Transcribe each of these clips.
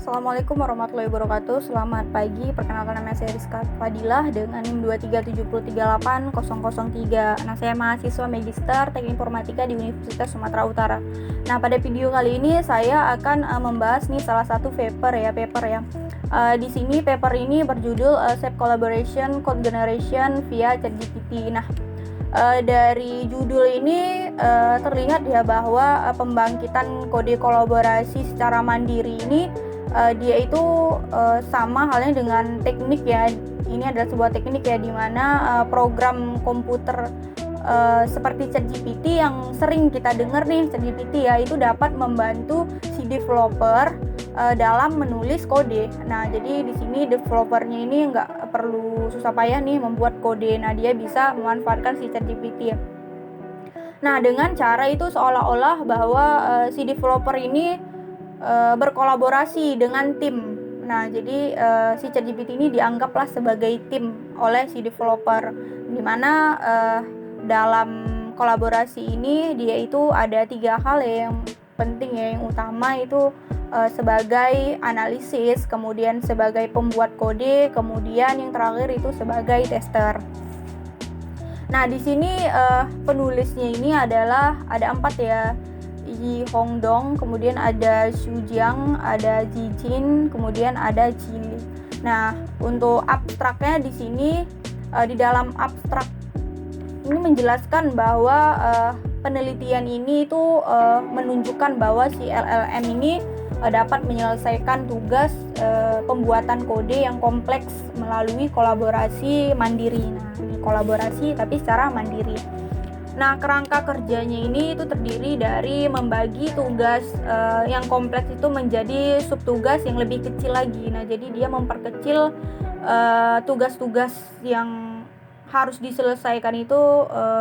Assalamualaikum warahmatullahi wabarakatuh. Selamat pagi. Perkenalkan, nama saya Rizka Fadilah dengan NIM 237380003. Nah, saya mahasiswa Magister Teknik Informatika di Universitas Sumatera Utara. Nah, pada video kali ini saya akan membahas nih salah satu paper ya. Di sini paper ini berjudul Shape Collaboration Code Generation via ChatGPT. Nah, dari judul ini terlihat ya bahwa pembangkitan kode kolaborasi secara mandiri ini dia itu sama halnya dengan teknik ya. Ini adalah sebuah teknik ya, di mana program komputer seperti ChatGPT yang sering kita dengar nih, ChatGPT ya, itu dapat membantu si developer dalam menulis kode. Nah, jadi di sini developernya ini nggak perlu susah payah nih membuat kode. Nah, dia bisa memanfaatkan si ChatGPT ya. Nah, dengan cara itu seolah-olah bahwa si developer ini berkolaborasi dengan tim. Nah, jadi si ChatGPT ini dianggaplah sebagai tim oleh si developer, di mana dalam kolaborasi ini dia itu ada 3 hal yang penting ya. Yang utama itu sebagai analisis, kemudian sebagai pembuat kode, kemudian yang terakhir itu sebagai tester. Nah, di sini penulisnya ini adalah ada 4 ya. Yi Hongdong, kemudian ada Xu Jiang, ada Ji Jin, kemudian ada Ji Li. Nah, untuk abstraknya di sini di dalam abstrak ini menjelaskan bahwa penelitian ini itu menunjukkan bahwa si LLM ini dapat menyelesaikan tugas pembuatan kode yang kompleks melalui kolaborasi mandiri. Nah, ini kolaborasi tapi secara mandiri. Nah, kerangka kerjanya ini itu terdiri dari membagi tugas yang kompleks itu menjadi subtugas yang lebih kecil lagi. Nah, jadi dia memperkecil tugas-tugas yang harus diselesaikan itu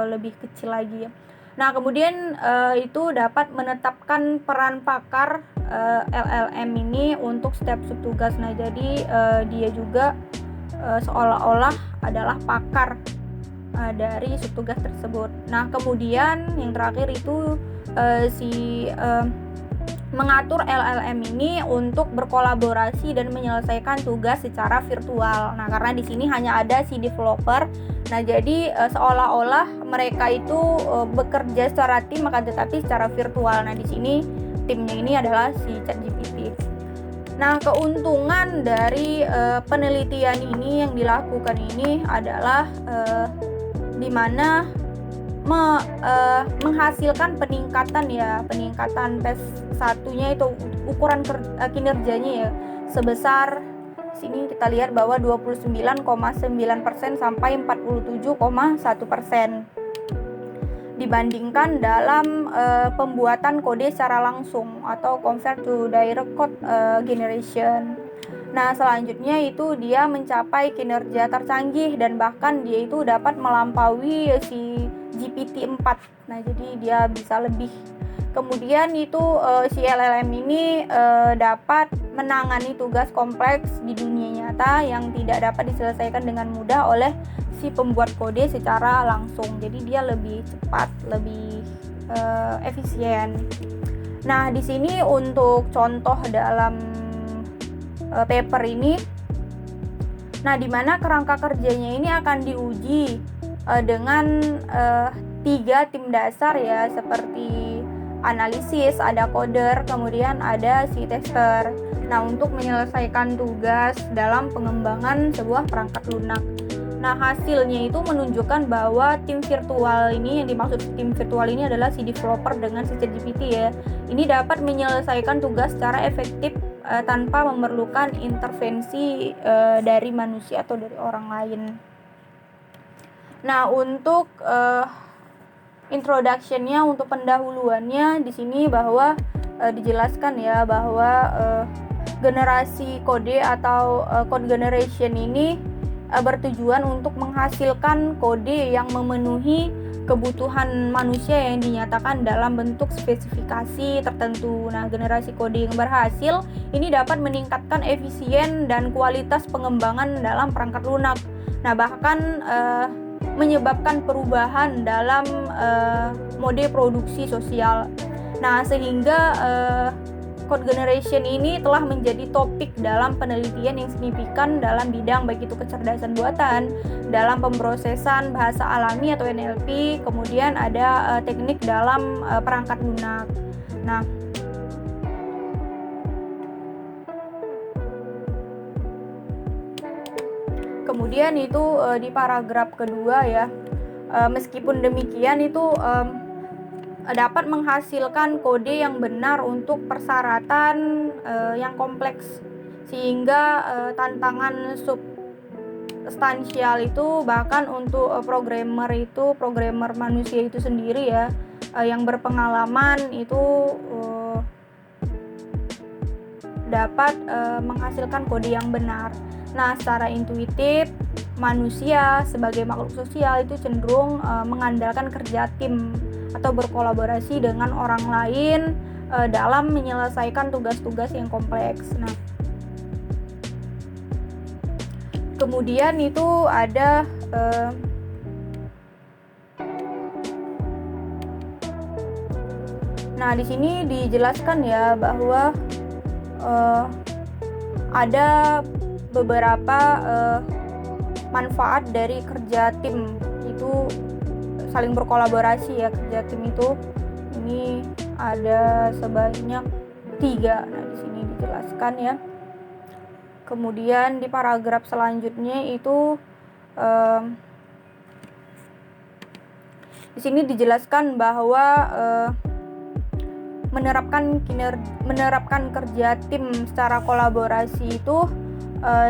lebih kecil lagi. Nah, kemudian itu dapat menetapkan peran pakar LLM ini untuk setiap subtugas. Nah, jadi dia juga seolah-olah adalah pakar dari subtugas tersebut. Nah, kemudian yang terakhir itu mengatur LLM ini untuk berkolaborasi dan menyelesaikan tugas secara virtual. Nah, karena di sini hanya ada si developer. Nah, jadi seolah-olah mereka itu bekerja secara tim, akan tetapi secara virtual. Nah, di sini timnya ini adalah si ChatGPT. Nah, keuntungan dari penelitian ini yang dilakukan ini adalah di mana menghasilkan peningkatan P1-nya itu ukuran kinerjanya ya, sebesar sini kita lihat bahwa 29,9% sampai 47,1% dibandingkan dalam pembuatan kode secara langsung atau convert to direct code generation. Nah, selanjutnya itu dia mencapai kinerja tercanggih dan bahkan dia itu dapat melampaui si GPT-4. Nah, jadi dia bisa lebih. Kemudian itu si LLM ini dapat menangani tugas kompleks di dunia nyata yang tidak dapat diselesaikan dengan mudah oleh si pembuat kode secara langsung. Jadi dia lebih cepat, lebih efisien. Nah, di sini untuk contoh dalam paper ini, nah, di mana kerangka kerjanya ini akan diuji dengan 3 tim dasar ya, seperti analisis, ada coder, kemudian ada si tester. Nah, untuk menyelesaikan tugas dalam pengembangan sebuah perangkat lunak. Nah, hasilnya itu menunjukkan bahwa tim virtual ini, yang dimaksud tim virtual ini adalah si developer dengan si ChatGPT ya, ini dapat menyelesaikan tugas secara efektif tanpa memerlukan intervensi dari manusia atau dari orang lain. Nah, untuk introduction-nya, untuk pendahuluannya di sini bahwa dijelaskan ya bahwa generasi kode atau code generation ini bertujuan untuk menghasilkan kode yang memenuhi kebutuhan manusia yang dinyatakan dalam bentuk spesifikasi tertentu. Nah, generasi kode yang berhasil ini dapat meningkatkan efisien dan kualitas pengembangan dalam perangkat lunak. Nah, bahkan menyebabkan perubahan dalam mode produksi sosial. Nah, sehingga code generation ini telah menjadi topik dalam penelitian yang signifikan dalam bidang baik itu kecerdasan buatan, dalam pemrosesan bahasa alami atau NLP, kemudian ada teknik dalam perangkat lunak. Nah, kemudian itu di paragraf kedua ya, meskipun demikian itu dapat menghasilkan kode yang benar untuk persyaratan yang kompleks, sehingga tantangan substansial itu bahkan untuk programmer manusia itu sendiri ya, yang berpengalaman itu dapat menghasilkan kode yang benar. Nah, secara intuitif manusia sebagai makhluk sosial itu cenderung mengandalkan kerja tim atau berkolaborasi dengan orang lain dalam menyelesaikan tugas-tugas yang kompleks. Nah, kemudian itu ada di sini dijelaskan ya bahwa ada beberapa manfaat dari kerja tim itu saling berkolaborasi ya. Kerja tim itu ini ada sebanyak 3. Nah, di sini dijelaskan ya. Kemudian di paragraf selanjutnya itu di sini dijelaskan bahwa menerapkan kerja tim secara kolaborasi itu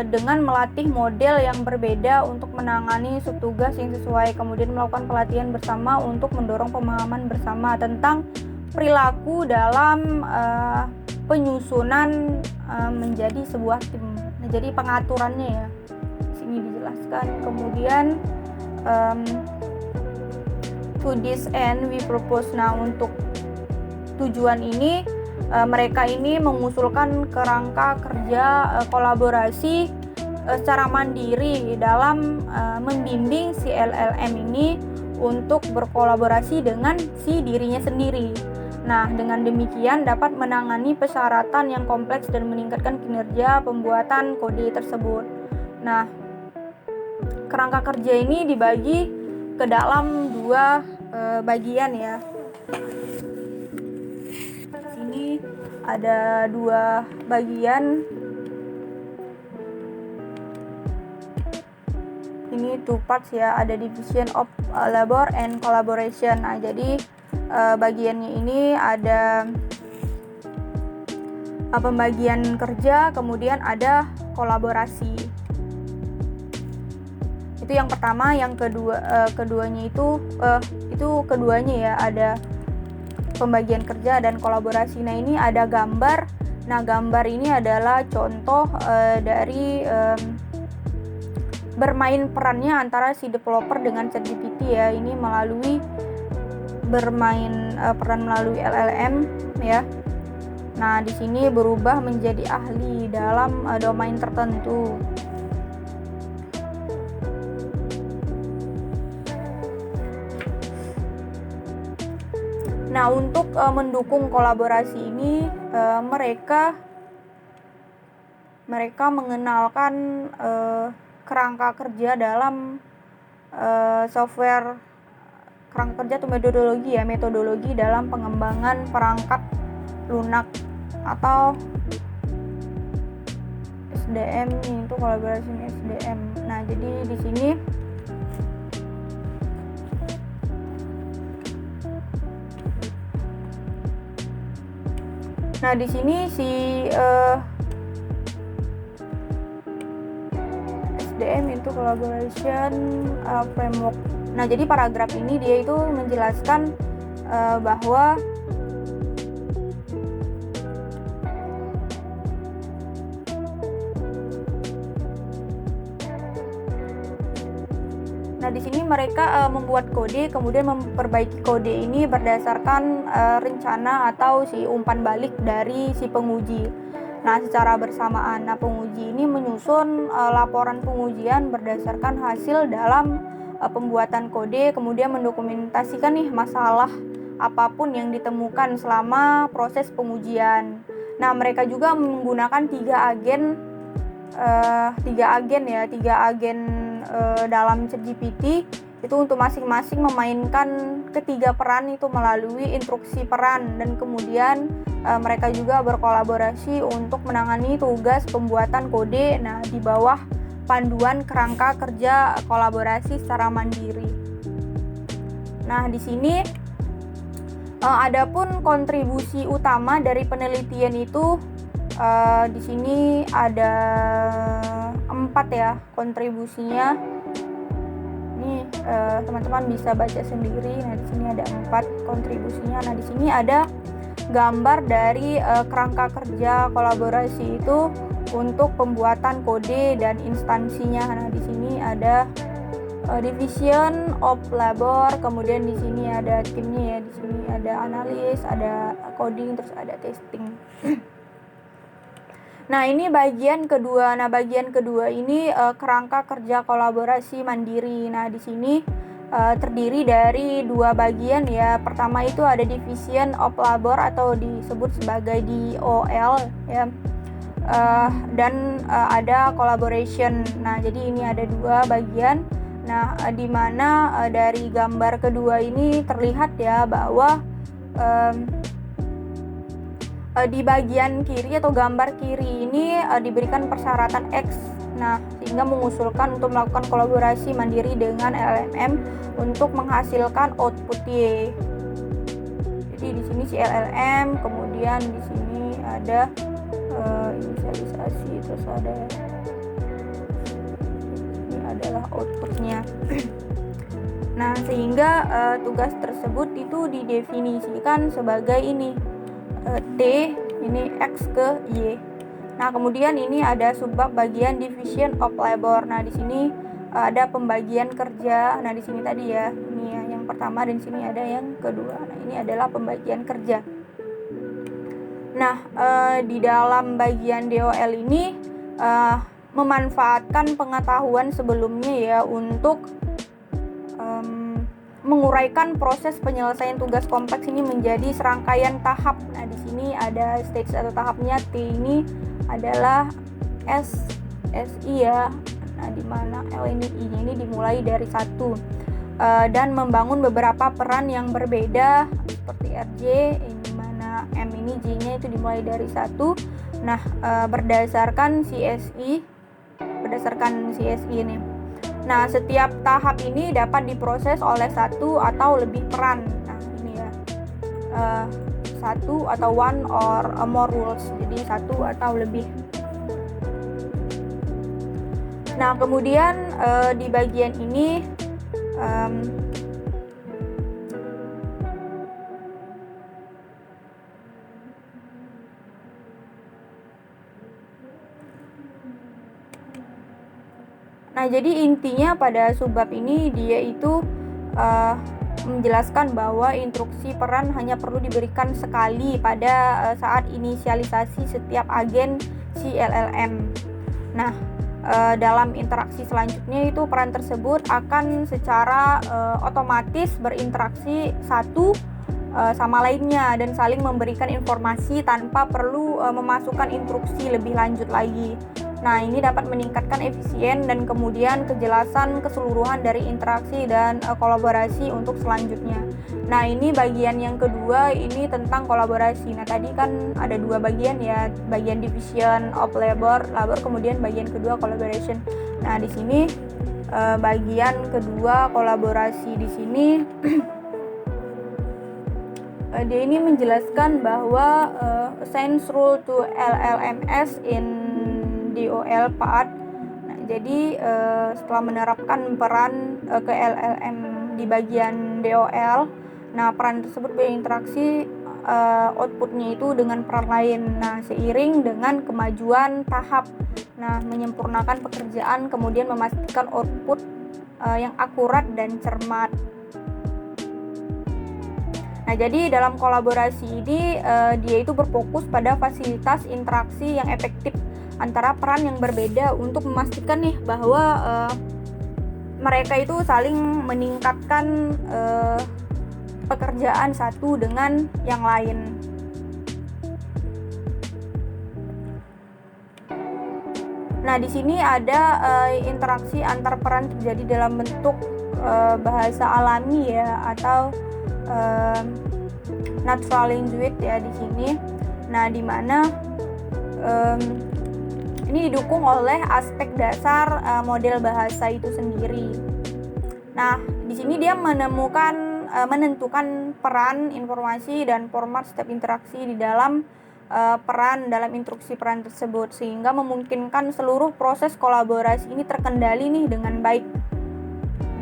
dengan melatih model yang berbeda untuk menangani subtugas yang sesuai, kemudian melakukan pelatihan bersama untuk mendorong pemahaman bersama tentang perilaku dalam penyusunan menjadi sebuah tim. Nah, jadi pengaturannya ya di sini dijelaskan. Kemudian to this end we propose, nah untuk tujuan ini mereka ini mengusulkan kerangka kerja kolaborasi secara mandiri dalam membimbing si LLM ini untuk berkolaborasi dengan si dirinya sendiri. Nah, dengan demikian dapat menangani persyaratan yang kompleks dan meningkatkan kinerja pembuatan kode tersebut. Nah, kerangka kerja ini dibagi ke dalam 2 bagian ya. Ini ada 2 bagian. Ini 2 parts ya, ada division of labor and collaboration. Nah, jadi bagiannya ini ada pembagian kerja, kemudian ada kolaborasi. Itu yang pertama. Yang keduanya itu keduanya ya, ada pembagian kerja dan kolaborasi. Nah, ini ada gambar. Nah, gambar ini adalah contoh dari bermain perannya antara si developer dengan ChatGPT ya. Ini melalui bermain peran melalui LLM ya. Nah, di sini berubah menjadi ahli dalam domain tertentu. Nah, untuk mendukung kolaborasi ini mereka mengenalkan kerangka kerja dalam software, kerangka kerja atau metodologi dalam pengembangan perangkat lunak atau SDM. Ini untuk kolaborasi SDM. Nah, jadi di sini si SDM itu collaboration framework. Nah, jadi paragraf ini dia itu menjelaskan bahwa di sini mereka membuat kode, kemudian memperbaiki kode ini berdasarkan rencana atau si umpan balik dari si penguji. Nah, secara bersamaan, penguji ini menyusun laporan pengujian berdasarkan hasil dalam pembuatan kode, kemudian mendokumentasikan nih masalah apapun yang ditemukan selama proses pengujian. Nah, mereka juga menggunakan tiga agen dalam ChatGPT itu untuk masing-masing memainkan ketiga peran itu melalui instruksi peran, dan kemudian mereka juga berkolaborasi untuk menangani tugas pembuatan kode di bawah panduan kerangka kerja kolaborasi secara mandiri. Nah, di sini adapun kontribusi utama dari penelitian itu di sini ada 4 ya kontribusinya. Ini teman-teman bisa baca sendiri. Nah, di sini ada 4 kontribusinya. Nah, di sini ada gambar dari kerangka kerja kolaborasi itu untuk pembuatan kode dan instansinya. Nah, di sini ada division of labor, kemudian di sini ada timnya ya, di sini ada analis, ada coding, terus ada testing. Nah, ini bagian kedua. Nah, bagian kedua ini kerangka kerja kolaborasi mandiri. Nah, di sini terdiri dari 2 bagian ya. Pertama itu ada division of labor atau disebut sebagai DOL ya. Dan ada collaboration. Nah, jadi ini ada 2 bagian. Nah, di mana dari gambar kedua ini terlihat ya bahwa di bagian kiri atau gambar kiri ini diberikan persyaratan X. Nah, sehingga mengusulkan untuk melakukan kolaborasi mandiri dengan LLM untuk menghasilkan output Y. Jadi di sini si LLM, kemudian di sini ada inisialisasi, terus ada ini adalah outputnya. Nah, sehingga tugas tersebut itu didefinisikan sebagai ini T, ini X ke Y. Nah, kemudian ini ada subbab bagian division of labor. Nah, di sini ada pembagian kerja. Nah, di sini tadi ya, ini ya yang pertama, dan di sini ada yang kedua. Nah, ini adalah pembagian kerja. Nah, di dalam bagian DOL ini memanfaatkan pengetahuan sebelumnya ya untuk menguraikan proses penyelesaian tugas kompleks ini menjadi serangkaian tahap. Nah, di sini ada stage atau tahapnya. T ini adalah SI ya. Nah, di mana L ini I-nya ini dimulai dari 1 dan membangun beberapa peran yang berbeda seperti RJ, ini mana M ini J-nya itu dimulai dari 1. Nah, berdasarkan CSI ini. Nah, setiap tahap ini dapat diproses oleh 1 atau lebih peran. Nah, ini ya, 1 atau one or more rules, jadi 1 atau lebih. Nah, kemudian di bagian ini nah, jadi intinya pada subbab ini dia itu menjelaskan bahwa instruksi peran hanya perlu diberikan sekali pada saat inisialisasi setiap agen si LLM. Nah, dalam interaksi selanjutnya itu peran tersebut akan secara otomatis berinteraksi satu sama lainnya dan saling memberikan informasi tanpa perlu memasukkan instruksi lebih lanjut lagi. Nah, ini dapat meningkatkan efisien dan kemudian kejelasan keseluruhan dari interaksi dan kolaborasi untuk selanjutnya. Nah, ini bagian yang kedua, ini tentang kolaborasi. Nah, tadi kan ada 2 bagian ya, bagian division of labor, kemudian bagian kedua collaboration. Nah, di sini bagian kedua kolaborasi di sini dia ini menjelaskan bahwa assign rule to LLMS in DOL part. Nah, jadi setelah menerapkan peran ke LLM di bagian DOL, nah peran tersebut berinteraksi outputnya itu dengan peran lain. Nah, seiring dengan kemajuan tahap, nah menyempurnakan pekerjaan, kemudian memastikan output yang akurat dan cermat. Nah, jadi dalam kolaborasi ini dia itu berfokus pada fasilitas interaksi yang efektif antara peran yang berbeda untuk memastikan nih bahwa mereka itu saling meningkatkan pekerjaan satu dengan yang lain. Nah, di sini ada interaksi antar peran terjadi dalam bentuk bahasa alami ya, atau natural language ya di sini. Nah, di mana ini didukung oleh aspek dasar model bahasa itu sendiri. Nah, di sini dia menentukan peran, informasi, dan format setiap interaksi di dalam peran dalam instruksi peran tersebut, sehingga memungkinkan seluruh proses kolaborasi ini terkendali nih dengan baik.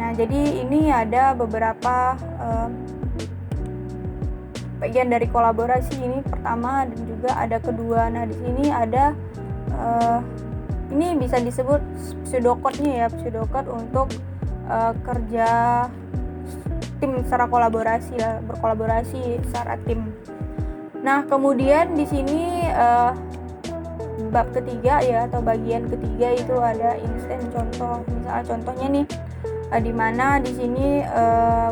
Nah, jadi ini ada beberapa bagian dari kolaborasi ini, pertama dan juga ada kedua. Nah, di sini ada ini bisa disebut pseudocode-nya ya, pseudocode untuk kerja tim secara kolaborasi ya, berkolaborasi secara tim. Nah, kemudian di sini bab ketiga ya, atau bagian ketiga itu ada instant contoh. Misalnya contohnya nih, di mana di sini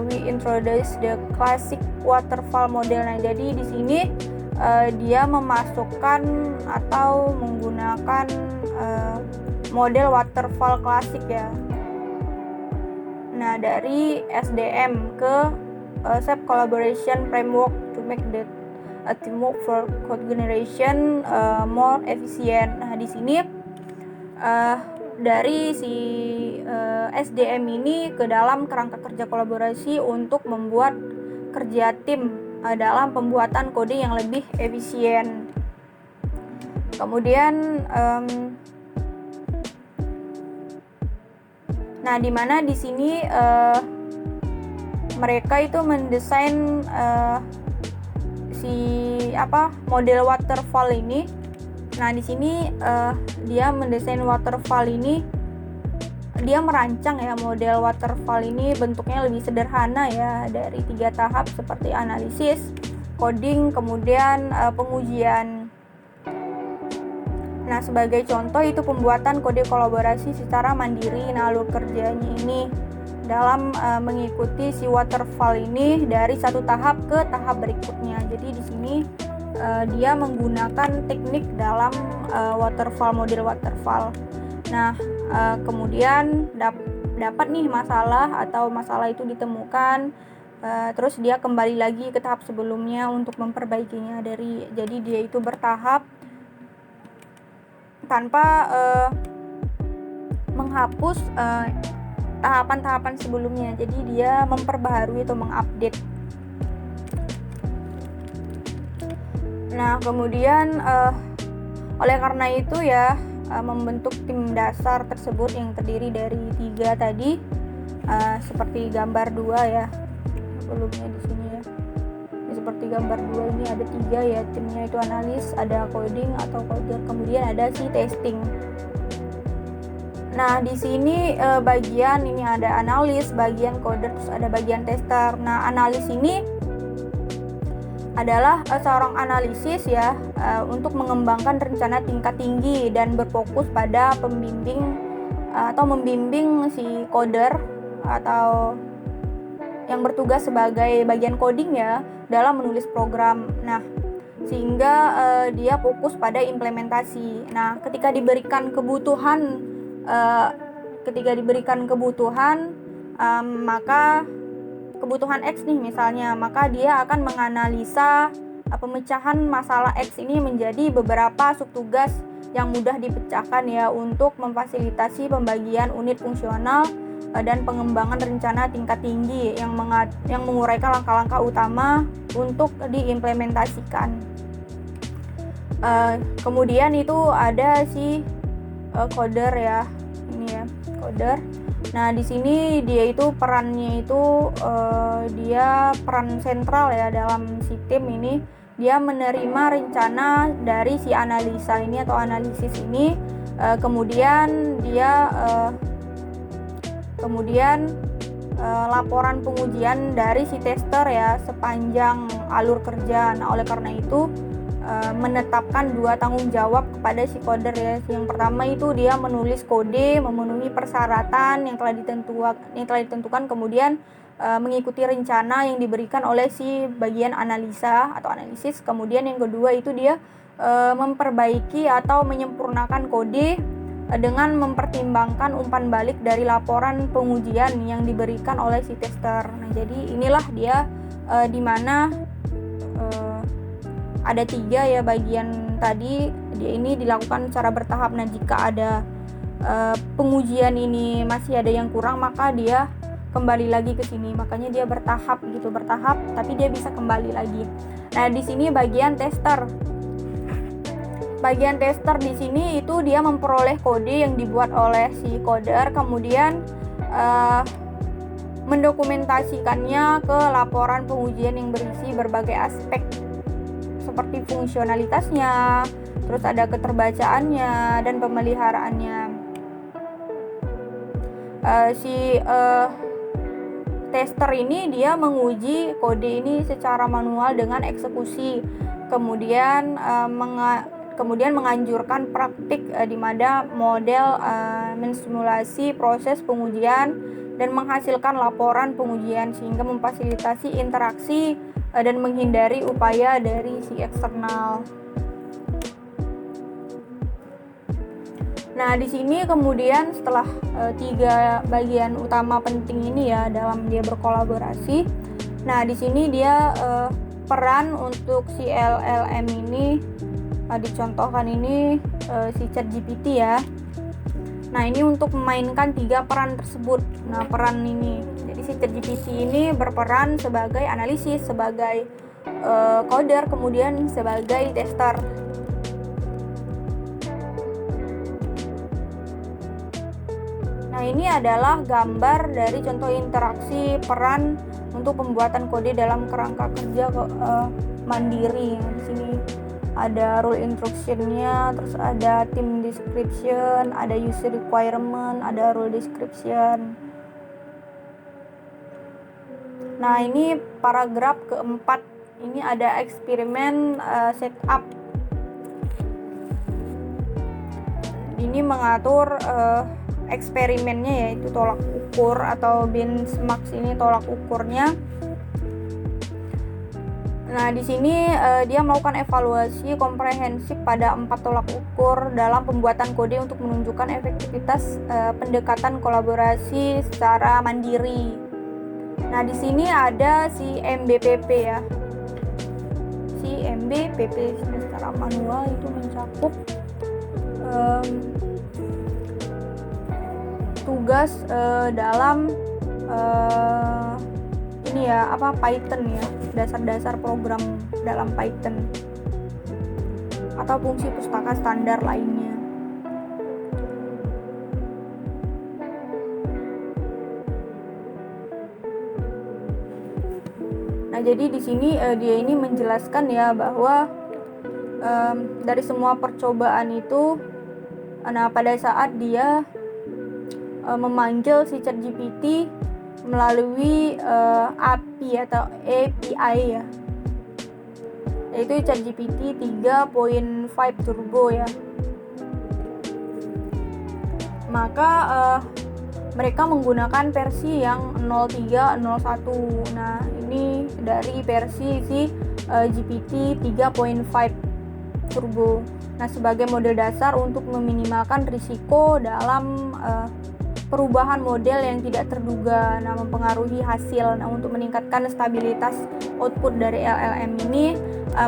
we introduce the classic waterfall model. Nah, jadi di sini dia memasukkan atau menggunakan model waterfall klasik ya. Nah, dari SDM ke SAP Collaboration Framework to make the teamwork for code generation more efficient. Nah, di sini dari si SDM ini ke dalam kerangka kerja kolaborasi untuk membuat kerja tim dalam pembuatan kode yang lebih efisien. Kemudian nah, di mana di sini mereka itu mendesain model waterfall ini. Nah, di sini dia mendesain waterfall ini, dia merancang ya model waterfall ini bentuknya lebih sederhana ya, dari 3 tahap seperti analisis, coding, kemudian pengujian. Nah, sebagai contoh itu pembuatan kode kolaborasi secara mandiri. Nah, alur kerjanya ini dalam mengikuti si waterfall ini dari satu tahap ke tahap berikutnya. Jadi di sini dia menggunakan teknik dalam model waterfall. Nah, kemudian dapat nih masalah atau masalah itu ditemukan, terus dia kembali lagi ke tahap sebelumnya untuk memperbaikinya. Jadi dia itu bertahap tanpa menghapus tahapan-tahapan sebelumnya. Jadi dia memperbaharui atau mengupdate. Nah, kemudian oleh karena itu ya, membentuk tim dasar tersebut yang terdiri dari 3 tadi, seperti gambar 2 ya, sebelumnya di sini ya. Seperti gambar 2 ini ada 3 ya, timnya itu analis, ada coding atau coder, kemudian ada si testing. Nah, di sini bagian ini ada analis, bagian coder, terus ada bagian tester. Nah, analis ini adalah seorang analisis ya, untuk mengembangkan rencana tingkat tinggi dan berfokus pada membimbing si coder atau yang bertugas sebagai bagian coding ya dalam menulis program. Nah, sehingga dia fokus pada implementasi. Nah, ketika diberikan kebutuhan maka kebutuhan X nih misalnya, maka dia akan menganalisa pemecahan masalah X ini menjadi beberapa subtugas yang mudah dipecahkan ya, untuk memfasilitasi pembagian unit fungsional dan pengembangan rencana tingkat tinggi yang menguraikan langkah-langkah utama untuk diimplementasikan. Kemudian itu ada si coder ya, ini ya coder. Nah, di sini dia itu perannya itu dia peran sentral ya dalam si tim ini. Dia menerima rencana dari si analisa ini atau analisis ini, kemudian laporan pengujian dari si tester ya sepanjang alur kerja. Nah, oleh karena itu menetapkan 2 tanggung jawab kepada si coder ya. Yang pertama itu dia menulis kode memenuhi persyaratan yang telah ditentukan, kemudian mengikuti rencana yang diberikan oleh si bagian analisa atau analisis. Kemudian yang kedua itu dia memperbaiki atau menyempurnakan kode dengan mempertimbangkan umpan balik dari laporan pengujian yang diberikan oleh si tester. Nah, jadi inilah dia di mana ada 3 ya bagian tadi. Dia ini dilakukan secara bertahap. Nah, jika ada pengujian ini masih ada yang kurang, maka dia kembali lagi ke sini. Makanya dia bertahap gitu, bertahap tapi dia bisa kembali lagi. Nah, di sini bagian tester. Bagian tester di sini itu dia memperoleh kode yang dibuat oleh si coder, kemudian mendokumentasikannya ke laporan pengujian yang berisi berbagai aspek seperti fungsionalitasnya, terus ada keterbacaannya dan pemeliharaannya. Tester ini dia menguji kode ini secara manual dengan eksekusi, kemudian menganjurkan praktik di mana model mensimulasi proses pengujian dan menghasilkan laporan pengujian sehingga memfasilitasi interaksi dan menghindari upaya dari si eksternal. Nah, di sini kemudian setelah 3 bagian utama penting ini ya dalam dia berkolaborasi. Nah, di sini dia peran untuk si LLM ini dicontohkan ini si ChatGPT ya. Nah, ini untuk memainkan 3 peran tersebut. Nah, peran ini, jadi si ChatGPT ini berperan sebagai analisis, sebagai coder, kemudian sebagai tester. Nah, ini adalah gambar dari contoh interaksi peran untuk pembuatan kode dalam kerangka kerja mandiri. Di sini ada rule instruction-nya, terus ada team description, ada user requirement, ada rule description. Nah, ini paragraf keempat. Ini ada eksperimen setup. Ini mengatur eksperimennya, yaitu tolak ukur atau benchmark. Ini tolak ukurnya. Nah, di sini dia melakukan evaluasi komprehensif pada 4 tolak ukur dalam pembuatan kode untuk menunjukkan efektivitas pendekatan kolaborasi secara mandiri. Nah, di sini ada si MBPP ya. Si MBPP secara manual itu mencakup tugas dalam ini ya, Python ya, dasar-dasar program dalam Python atau fungsi pustaka standar lainnya. Nah, jadi di sini dia ini menjelaskan ya bahwa dari semua percobaan itu, nah pada saat dia memanggil si ChatGPT melalui API atau API ya, yaitu ChatGPT 3.5 Turbo ya. Maka mereka menggunakan versi yang 03.01. Nah, ini dari versi si GPT 3.5 Turbo. Nah, sebagai model dasar untuk meminimalkan risiko dalam perubahan model yang tidak terduga, nah mempengaruhi hasil. Nah, untuk meningkatkan stabilitas output dari LLM ini,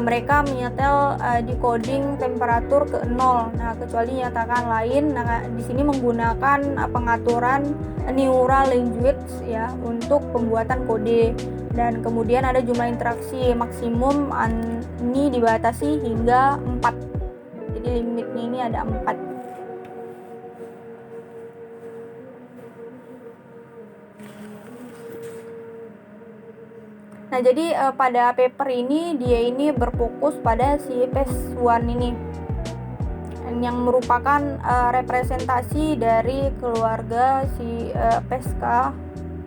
mereka menyetel decoding temperatur ke 0. Nah, kecuali nyatakan lain. Nah, di sini menggunakan pengaturan neural language ya untuk pembuatan kode. Dan kemudian ada jumlah interaksi maksimum ini dibatasi hingga 4. Jadi limitnya ini ada 4. Nah, jadi pada paper ini dia ini berfokus pada si PES1 ini yang merupakan representasi dari keluarga si PESK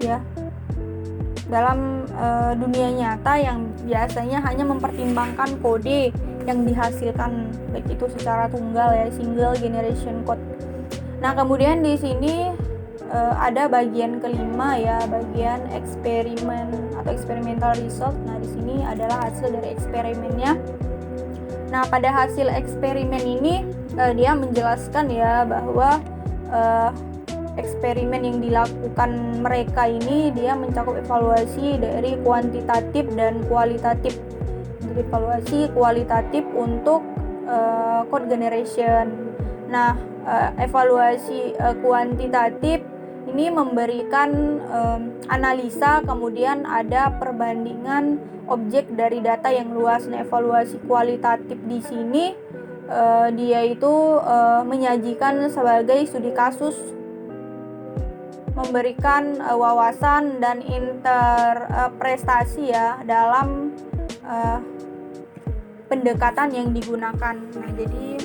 ya dalam dunia nyata yang biasanya hanya mempertimbangkan kode yang dihasilkan baik itu secara tunggal ya, single generation code. Nah, kemudian di sini ada bagian kelima ya, bagian eksperimen atau experimental result. Nah, di sini adalah hasil dari eksperimennya. Nah, pada hasil eksperimen ini dia menjelaskan ya bahwa eksperimen yang dilakukan mereka ini dia mencakup evaluasi dari kuantitatif dan kualitatif. Jadi evaluasi kualitatif untuk code generation. Nah, evaluasi kuantitatif ini memberikan analisa, kemudian ada perbandingan objek dari data yang luas. Nah, evaluasi kualitatif di sini dia itu menyajikan sebagai studi kasus, memberikan wawasan dan interpretasi ya dalam pendekatan yang digunakan. Nah, jadi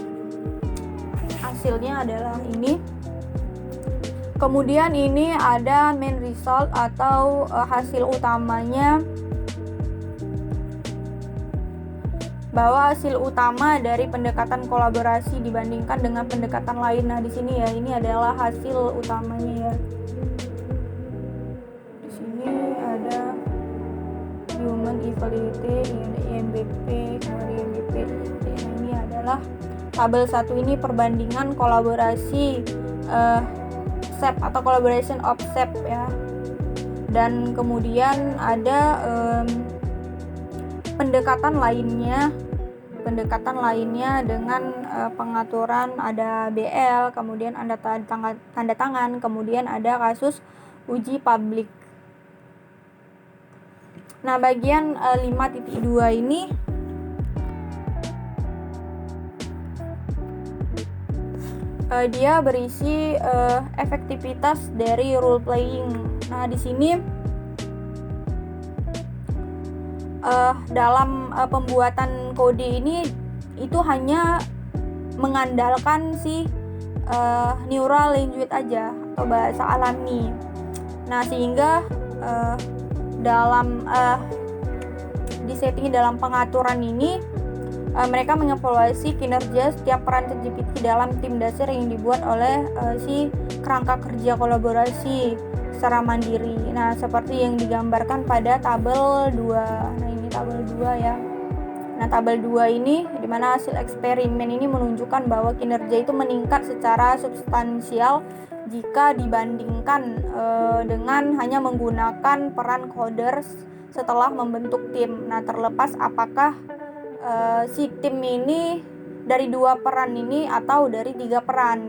hasilnya adalah ini. Kemudian ini ada main result atau hasil utamanya, bahwa hasil utama dari pendekatan kolaborasi dibandingkan dengan pendekatan lain. Nah, di sini ya ini adalah hasil utamanya ya. Di sini ada human evaluate, IMBP, kemudian IMBP. Nah, ini adalah tabel 1 ini perbandingan kolaborasi SEP atau collaboration of SEP ya. Dan kemudian ada pendekatan lainnya dengan pengaturan, ada BL, kemudian ada tanda tangan, kemudian ada kasus uji publik. Nah, bagian 5.2 ini dia berisi efektivitas dari role playing. Nah, di sini dalam pembuatan kode ini itu hanya mengandalkan si neural language aja atau bahasa alami. Nah, sehingga dalam disetting dalam pengaturan ini mereka mengevaluasi kinerja setiap peran ChatGPT dalam tim dasar yang dibuat oleh si kerangka kerja kolaborasi secara mandiri. Nah, seperti yang digambarkan pada tabel 2. Nah, ini tabel 2 ya. Nah, tabel 2 ini di mana hasil eksperimen ini menunjukkan bahwa kinerja itu meningkat secara substansial jika dibandingkan dengan hanya menggunakan peran coders setelah membentuk tim. Nah, terlepas apakah si tim ini dari 2 peran ini atau dari 3 peran.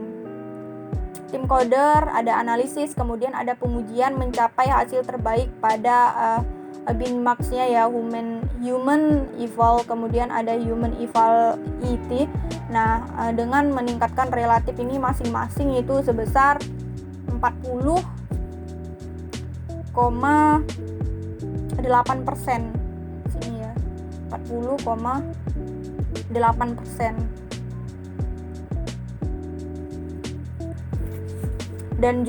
Tim coder ada analisis, kemudian ada pengujian mencapai hasil terbaik pada benchmark-nya ya, human eval, kemudian ada human eval IT. Nah, dengan meningkatkan relatif ini masing-masing itu sebesar 40,8%. Sini ya. 40,8%. Dan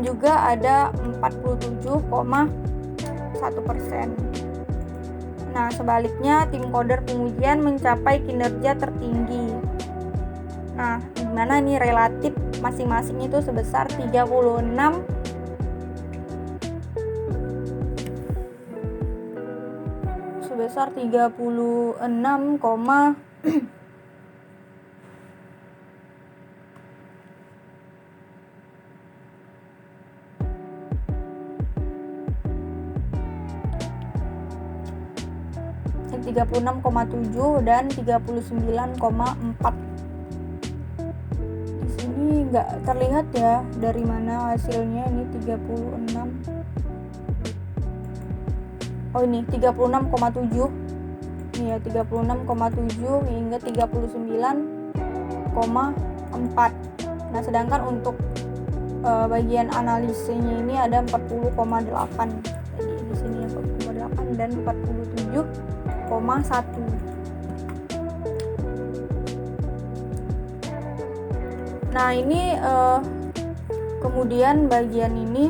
juga ada 47,1%. Nah, sebaliknya tim coder pengujian mencapai kinerja tertinggi. Nah, dimana nih relatif masing-masing itu sebesar 36,6%. Sebesar 36,7 dan 39,4. Di sini nggak terlihat ya dari mana hasilnya. Ini 36. Oh, ini 36,7. Ini ya 36,7 hingga 39,4. Nah, sedangkan untuk bagian analisisnya ini ada 40,8. Jadi di sini 40,8 dan 47,1. Nah, ini kemudian bagian ini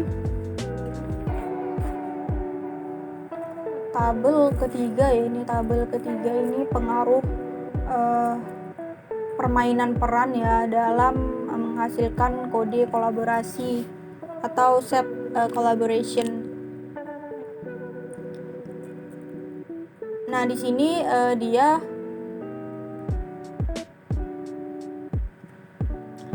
tabel ketiga ya. Ini tabel ketiga ini pengaruh permainan peran ya dalam menghasilkan kode kolaborasi atau SEP collaboration. Nah, di sini dia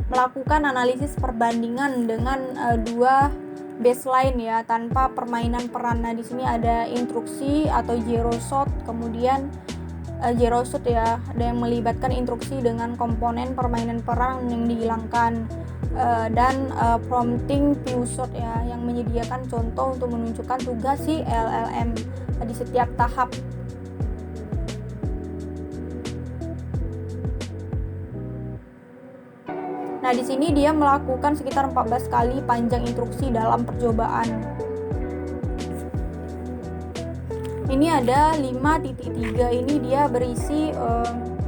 melakukan analisis perbandingan dengan dua baseline ya tanpa permainan peran. Nah, di sini ada instruksi atau zero shot, kemudian zero shot ya, ada yang melibatkan instruksi dengan komponen permainan peran yang dihilangkan, dan prompting few shot ya, yang menyediakan contoh untuk menunjukkan tugas si LLM di setiap tahap. Nah, di sini dia melakukan sekitar 14 kali panjang instruksi dalam percobaan. Ini ada 5.3, ini dia berisi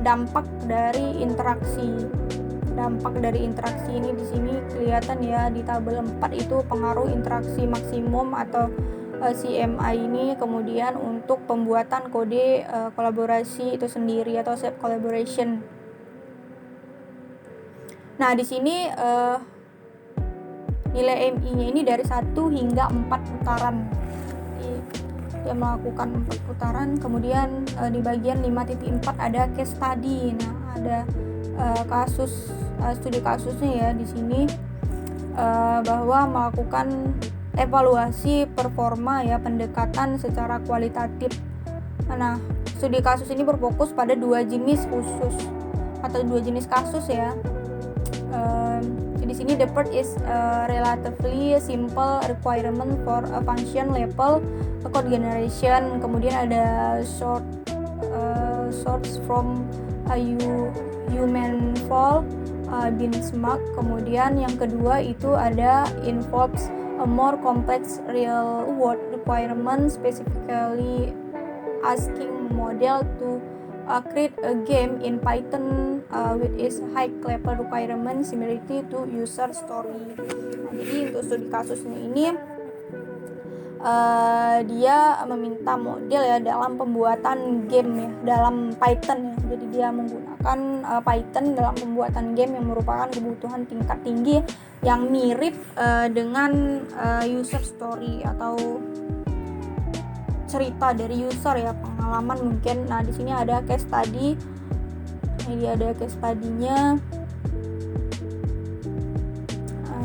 dampak dari interaksi. Dampak dari interaksi ini di sini kelihatan ya di tabel 4 itu pengaruh interaksi maksimum atau CMI ini, kemudian untuk pembuatan kode kolaborasi itu sendiri atau self collaboration. Nah, di sini nilai MI-nya ini dari 1 hingga 4 putaran. Dia melakukan 4 putaran, kemudian di bagian 5.4 ada case study. Nah, ada studi kasusnya ya di sini, bahwa melakukan evaluasi performa ya pendekatan secara kualitatif. Nah, studi kasus ini berfokus pada 2 jenis khusus atau 2 jenis kasus ya. Di sini the first is relatively simple requirement for a function level code generation, kemudian ada source from a human fall benchmark, kemudian yang kedua itu ada involves a more complex real world requirement, specifically asking model to create a game in Python with its high level requirement similarity to user story. Nah, jadi untuk studi kasusnya ini dia meminta model ya dalam pembuatan game ya dalam Python ya. Jadi dia menggunakan Python dalam pembuatan game yang merupakan kebutuhan tingkat tinggi yang mirip dengan user story atau cerita dari user ya, pengalaman mungkin. Nah, di sini ada case study. Ini ada case study-nya.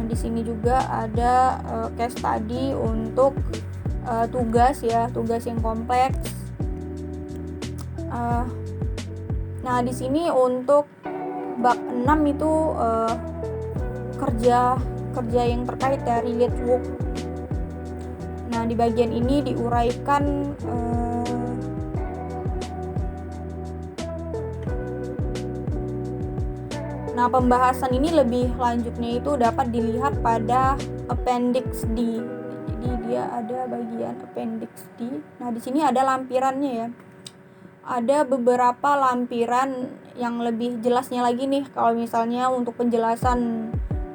Di sini juga ada case study untuk tugas ya, tugas yang kompleks. Nah, di sini untuk bab 6 itu kerja yang terkait dari relate work. Nah, di bagian ini diuraikan nah, pembahasan ini lebih lanjutnya itu dapat dilihat pada Appendix D. Jadi dia ada bagian Appendix D. Nah, di sini ada lampirannya ya. Ada beberapa lampiran yang lebih jelasnya lagi nih. Kalau misalnya untuk penjelasan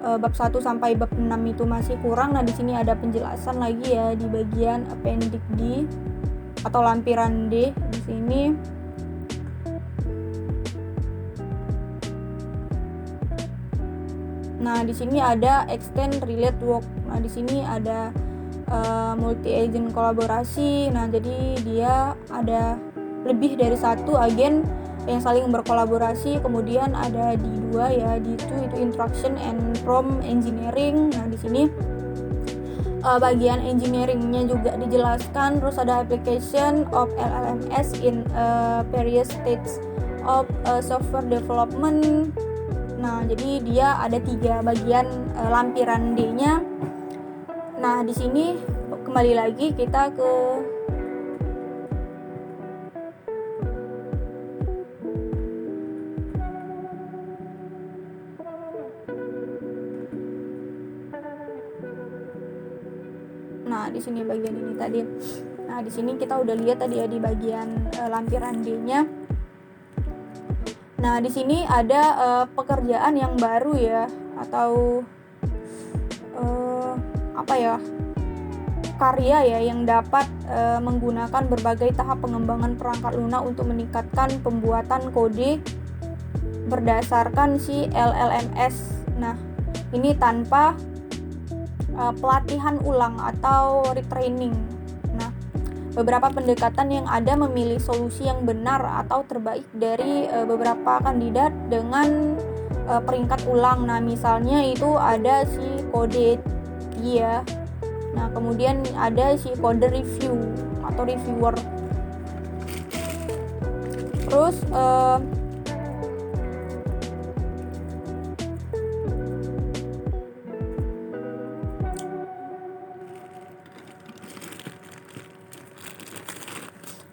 bab 1 sampai bab 6 itu masih kurang. Nah, di sini ada penjelasan lagi ya di bagian Appendix D atau lampiran D di sini. Nah, di sini ada extend relate work. Nah, di sini ada multi agent kolaborasi. Nah, jadi dia ada lebih dari satu agen yang saling berkolaborasi. Kemudian ada D2 ya, D2 itu interaction and prompt engineering. Nah, di sini bagian engineeringnya juga dijelaskan. Terus ada application of LLMS in various stages of software development. Nah, jadi dia ada 3 bagian lampiran D-nya. Nah, di sini kembali lagi kita ke Nah, di sini bagian ini tadi. Nah, di sini kita udah lihat tadi ya di bagian lampiran D-nya. Nah, di sini ada pekerjaan yang baru ya, atau karya ya yang dapat menggunakan berbagai tahap pengembangan perangkat lunak untuk meningkatkan pembuatan kode berdasarkan si LLMS. Nah, ini tanpa pelatihan ulang atau retraining. Nah, beberapa pendekatan yang ada memilih solusi yang benar atau terbaik dari beberapa kandidat dengan peringkat ulang. Nah, misalnya itu ada si kode ya. Nah, kemudian ada si kode review atau reviewer. Terus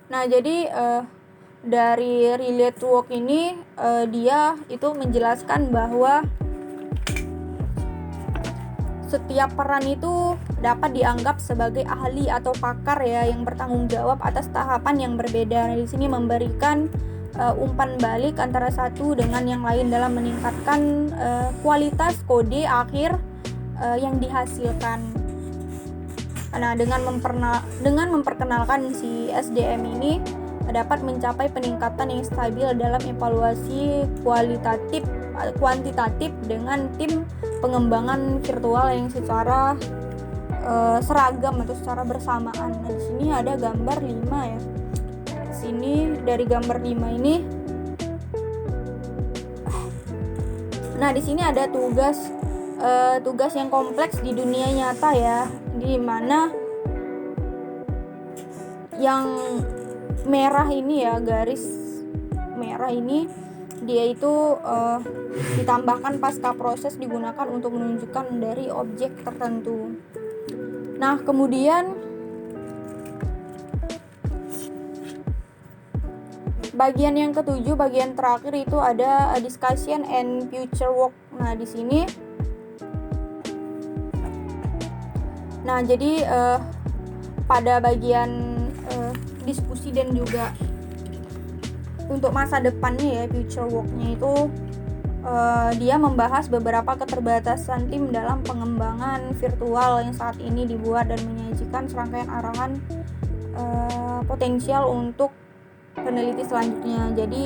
nah, jadi dari relate work ini dia itu menjelaskan bahwa setiap peran itu dapat dianggap sebagai ahli atau pakar ya yang bertanggung jawab atas tahapan yang berbeda. Nah, di sini memberikan umpan balik antara satu dengan yang lain dalam meningkatkan kualitas kode akhir yang dihasilkan. Nah, dengan memperkenalkan si SDM ini dapat mencapai peningkatan yang stabil dalam evaluasi kuantitatif dengan tim pengembangan virtual yang secara seragam atau secara bersamaan. Nah, di sini ada gambar 5 ya. Di sini dari gambar 5 ini, nah di sini ada tugas yang kompleks di dunia nyata ya, di mana yang merah ini ya, garis merah ini dia itu ditambahkan pasca proses digunakan untuk menunjukkan dari objek tertentu. Nah, kemudian bagian yang ketujuh, bagian terakhir itu ada discussion and future work. Nah, di sini jadi pada bagian diskusi dan juga untuk masa depannya ya, future work-nya itu dia membahas beberapa keterbatasan tim dalam pengembangan virtual yang saat ini dibuat dan menyajikan serangkaian arahan potensial untuk peneliti selanjutnya. Jadi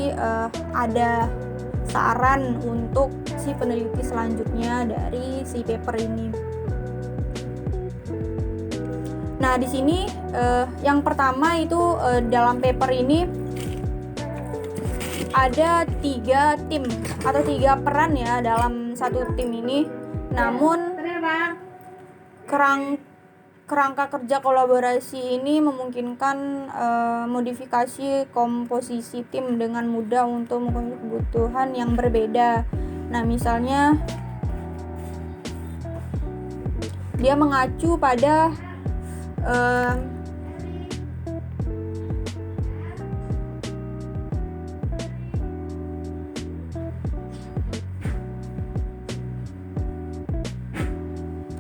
ada saran untuk si peneliti selanjutnya dari si paper ini. Nah, di sini yang pertama itu dalam paper ini ada 3 tim atau 3 peran ya dalam satu tim ini. Namun kerangka kerja kolaborasi ini memungkinkan modifikasi komposisi tim dengan mudah untuk memenuhi kebutuhan yang berbeda. Nah, misalnya dia mengacu pada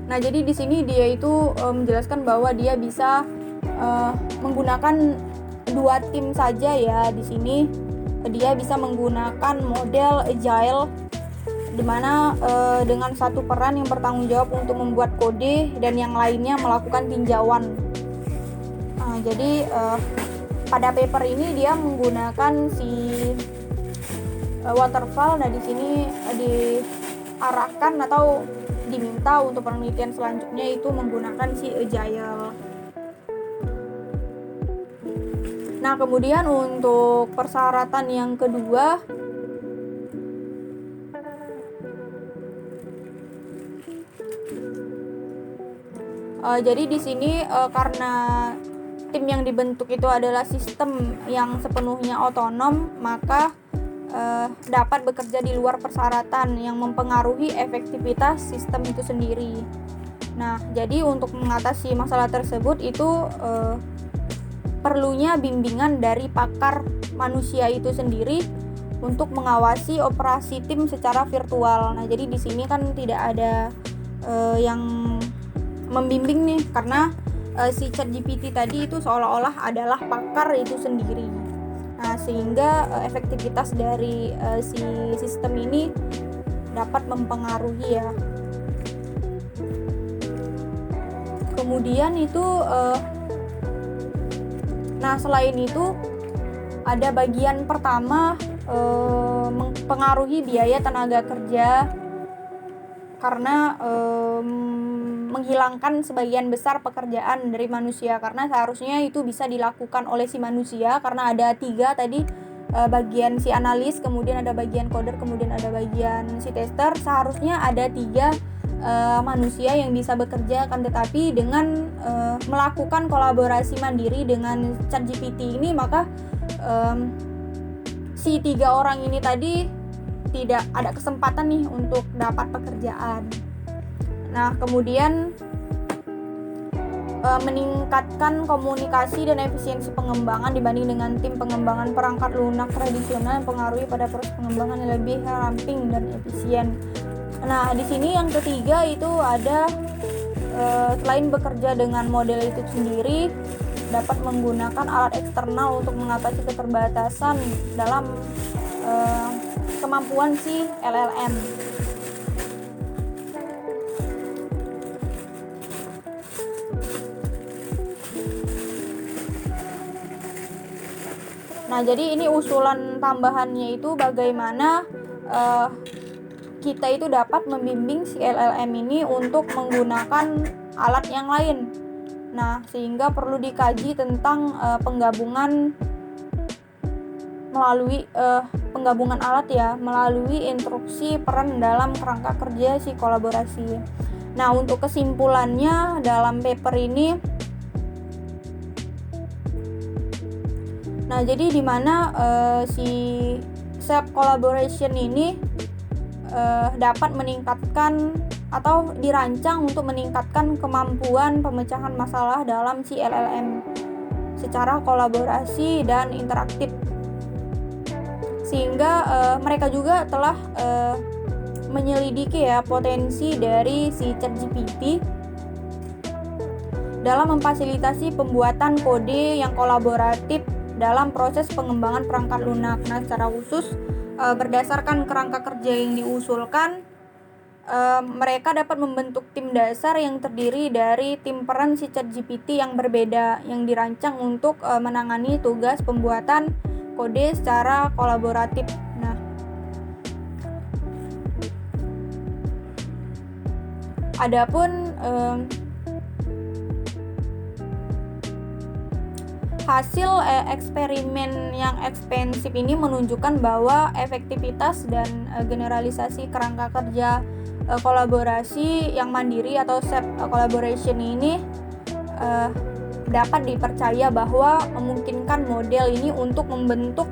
nah, jadi di sini dia itu menjelaskan bahwa dia bisa menggunakan 2 tim saja ya. Di sini dia bisa menggunakan model agile, di mana dengan satu peran yang bertanggung jawab untuk membuat kode dan yang lainnya melakukan tinjauan. Nah, jadi pada paper ini dia menggunakan si waterfall. Nah, di sini diarahkan atau diminta untuk penelitian selanjutnya itu menggunakan si agile. Nah, kemudian untuk persyaratan yang kedua, jadi di sini karena tim yang dibentuk itu adalah sistem yang sepenuhnya otonom, maka dapat bekerja di luar persyaratan yang mempengaruhi efektivitas sistem itu sendiri. Nah, jadi untuk mengatasi masalah tersebut itu perlunya bimbingan dari pakar manusia itu sendiri untuk mengawasi operasi tim secara virtual. Nah, jadi di sini kan tidak ada yang membimbing nih, karena si ChatGPT tadi itu seolah-olah adalah pakar itu sendiri. Nah, sehingga efektivitas dari si sistem ini dapat mempengaruhi ya. Kemudian itu nah, selain itu ada bagian pertama mempengaruhi biaya tenaga kerja, karena menghilangkan sebagian besar pekerjaan dari manusia, karena seharusnya itu bisa dilakukan oleh si manusia karena ada 3 tadi bagian si analis, kemudian ada bagian coder, kemudian ada bagian si tester. Seharusnya ada 3 manusia yang bisa bekerja, kan tetapi dengan melakukan kolaborasi mandiri dengan ChatGPT ini, maka si 3 orang ini tadi tidak ada kesempatan nih untuk dapat pekerjaan. Nah, kemudian meningkatkan komunikasi dan efisiensi pengembangan dibanding dengan tim pengembangan perangkat lunak tradisional yang mempengaruhi pada proses pengembangan yang lebih ramping dan efisien. Nah, di sini yang ketiga itu ada selain bekerja dengan model itu sendiri, dapat menggunakan alat eksternal untuk mengatasi keterbatasan dalam kemampuan si LLM. Nah, jadi ini usulan tambahannya itu bagaimana kita itu dapat membimbing si LLM ini untuk menggunakan alat yang lain. Nah, sehingga perlu dikaji tentang penggabungan alat ya, melalui instruksi peran dalam kerangka kerja si kolaborasi. Nah, untuk kesimpulannya dalam paper ini, nah jadi di mana si self collaboration ini dapat meningkatkan atau dirancang untuk meningkatkan kemampuan pemecahan masalah dalam si LLM secara kolaborasi dan interaktif, sehingga mereka juga telah menyelidiki ya potensi dari si ChatGPT dalam memfasilitasi pembuatan kode yang kolaboratif dalam proses pengembangan perangkat lunak. Nah, secara khusus berdasarkan kerangka kerja yang diusulkan, mereka dapat membentuk tim dasar yang terdiri dari tim peran si ChatGPT yang berbeda yang dirancang untuk menangani tugas pembuatan kode secara kolaboratif. Nah, adapun hasil eksperimen yang ekstensif ini menunjukkan bahwa efektivitas dan generalisasi kerangka kerja kolaborasi yang mandiri atau self collaboration ini dapat dipercaya bahwa memungkinkan model ini untuk membentuk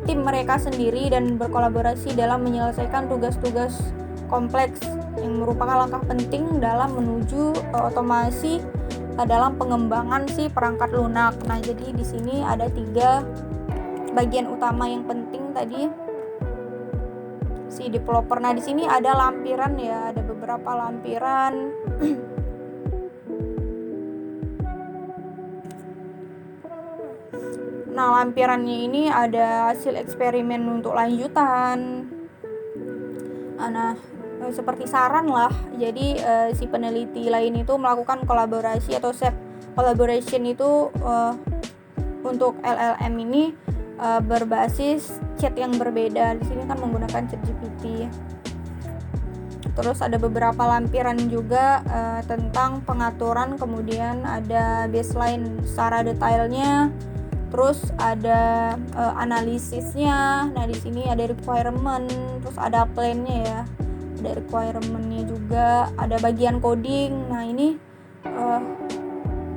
tim mereka sendiri dan berkolaborasi dalam menyelesaikan tugas-tugas kompleks yang merupakan langkah penting dalam menuju otomasi dalam pengembangan si perangkat lunak. Nah, jadi di sini ada 3 bagian utama yang penting tadi si developer. Nah, di sini ada lampiran ya, ada beberapa lampiran. Nah, lampirannya ini ada hasil eksperimen untuk lanjutan. Nah, seperti saran lah. Jadi si peneliti lain itu melakukan kolaborasi atau self collaboration itu untuk LLM ini berbasis chat yang berbeda. Di sini kan menggunakan ChatGPT. Terus ada beberapa lampiran juga tentang pengaturan, kemudian ada baseline secara detailnya. Terus ada analisisnya. Nah, di sini ada requirement, terus ada plan-nya ya. Ada requirement-nya juga, ada bagian coding. Nah, ini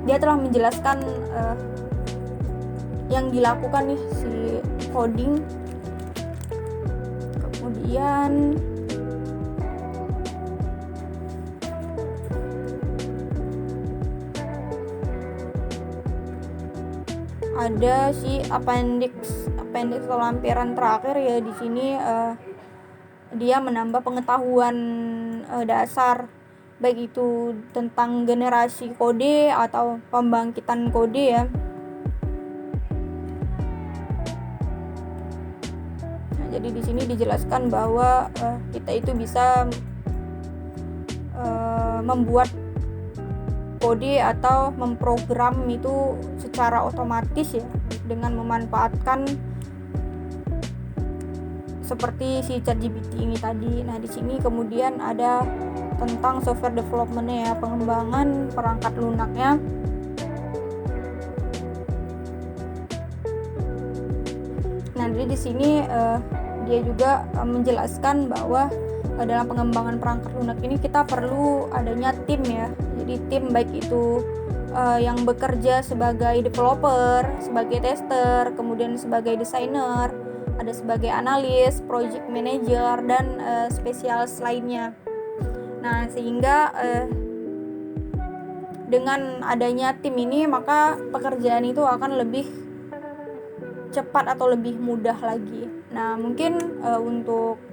dia telah menjelaskan yang dilakukan nih si coding. Kemudian ada si appendix atau lampiran terakhir ya. Di sini dia menambah pengetahuan dasar, baik itu tentang generasi kode atau pembangkitan kode ya. Nah, jadi di sini dijelaskan bahwa kita itu bisa membuat kode atau memprogram itu secara otomatis ya, dengan memanfaatkan seperti si ChatGPT ini tadi. Nah, di sini kemudian ada tentang software development-nya ya, pengembangan perangkat lunaknya. Nah, Jadi di sini dia juga menjelaskan bahwa dalam pengembangan perangkat lunak ini kita perlu adanya tim ya. Jadi tim baik itu yang bekerja sebagai developer, sebagai tester, kemudian sebagai desainer, ada sebagai analis, project manager, dan spesialis lainnya. Nah, sehingga dengan adanya tim ini maka pekerjaan itu akan lebih cepat atau lebih mudah lagi. Nah, mungkin untuk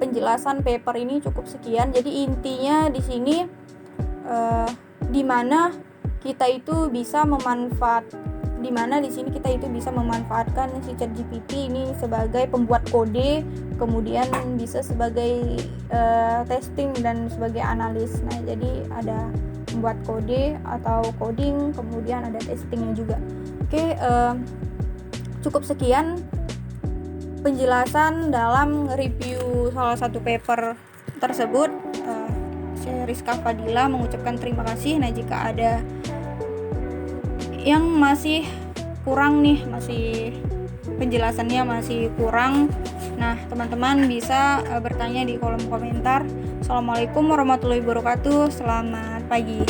penjelasan paper ini cukup sekian. Jadi intinya di sini di mana kita itu bisa memanfaatkan si ChatGPT ini sebagai pembuat kode, kemudian bisa sebagai testing dan sebagai analis. Nah, jadi ada membuat kode atau coding, kemudian ada testingnya juga. Oke, cukup sekian penjelasan dalam review salah satu paper tersebut. Saya Rizka Fadila mengucapkan terima kasih. Nah, jika ada yang masih kurang nih, masih penjelasannya masih kurang, nah teman-teman bisa bertanya di kolom komentar. Assalamualaikum warahmatullahi wabarakatuh. Selamat pagi.